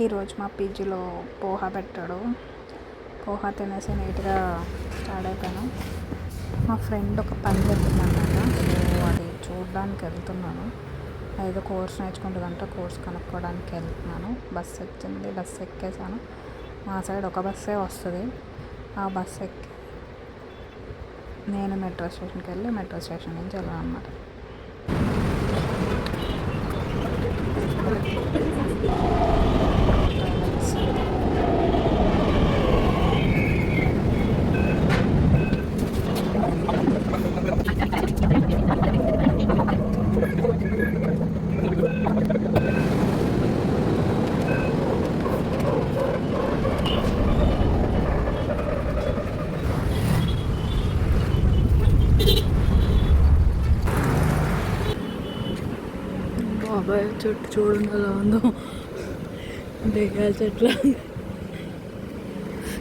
ఈరోజు మా పీజీలో పోహా పెట్టాడు. పోహా తినేసి నీట్గా స్టార్ట్ అయిపోయాను. మా ఫ్రెండ్ ఒక పని చెప్తుందన్నమాట. సో అది చూడడానికి వెళ్తున్నాను. ఏదో కోర్స్ నేర్చుకుంటుందంట, కోర్స్ కనుక్కోవడానికి వెళ్తున్నాను. బస్సు వచ్చింది, బస్సు ఎక్కేసాను. మా సైడ్ ఒక బస్సే వస్తుంది. ఆ బస్సు ఎక్కి నేను మెట్రో స్టేషన్కి వెళ్ళి మెట్రో స్టేషన్ నుంచి వెళ్ళాను అన్నమాట. బాబాయ్ చెట్టు చూడండి ఎలా ఉందో, బెగాల చెట్లు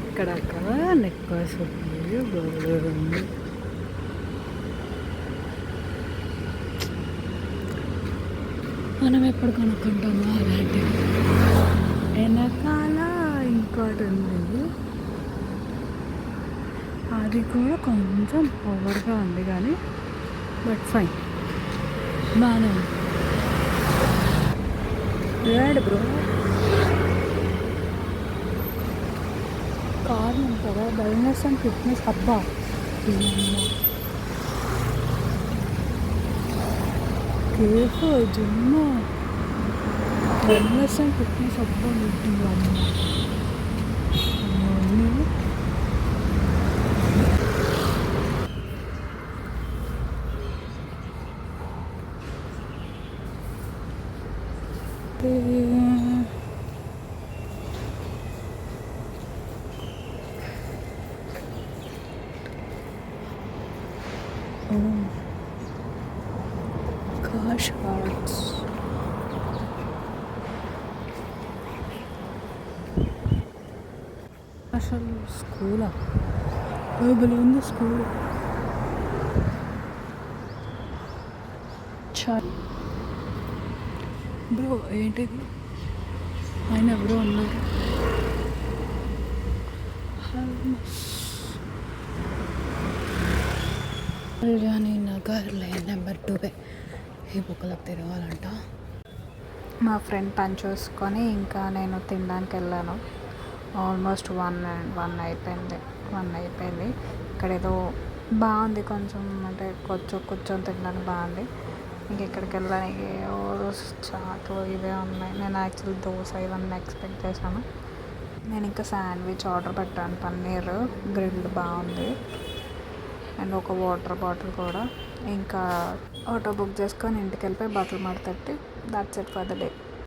ఇక్కడక్కడ నెక్కాస్ ఉంది. మనం ఎప్పుడు కొనుక్కుంటామో అలాంటివి. వెనకాల ఇంకోటి ఉంది, అది కూడా కొంచెం ఓవర్గా ఉంది కానీ బట్ ఫైన్, బాగానే ఉంది. రేడ్ బ్రో కార్ ఉంటుందా? వెల్నెస్ అండ్ ఫిట్నెస్ అబ్బా, cafe gym wellness and fitness అబ్బా ఉంటుంది అమ్మ. Gosh, hearts. అసలు స్కూలా భలే ఉంది స్కూల్. బ్రో ఏంటిది? ఆయన ఎవరో అన్నారు. రాణి నగర్ లైన్ నెంబర్ 2 ఈ బుక్కలకు తిరగాలంట. మా ఫ్రెండ్ పని చూసుకొని ఇంకా నేను తినడానికి వెళ్ళాను. ఆల్మోస్ట్ 1 అయిపోయింది. ఇక్కడ ఏదో బాగుంది, కొంచెం అంటే కూర్చొని తినడానికి బాగుంది. ఇంక ఇక్కడికి వెళ్ళడానికి చాట్లు ఇవే ఉన్నాయి. నేను యాక్చువల్లీ దోశ ఇవన్నీ ఎక్స్పెక్ట్ చేశాను. నేను ఇంకా శాండ్విచ్ ఆర్డర్ పెట్టాను, పన్నీర్ గ్రిల్డ్ బాగుంది, అండ్ ఒక వాటర్ బాటిల్ కూడా. ఇంకా ఆటో బుక్ చేసుకొని ఇంటికి వెళ్ళిపోయి బట్టలు మడతట్టి that's it for the day.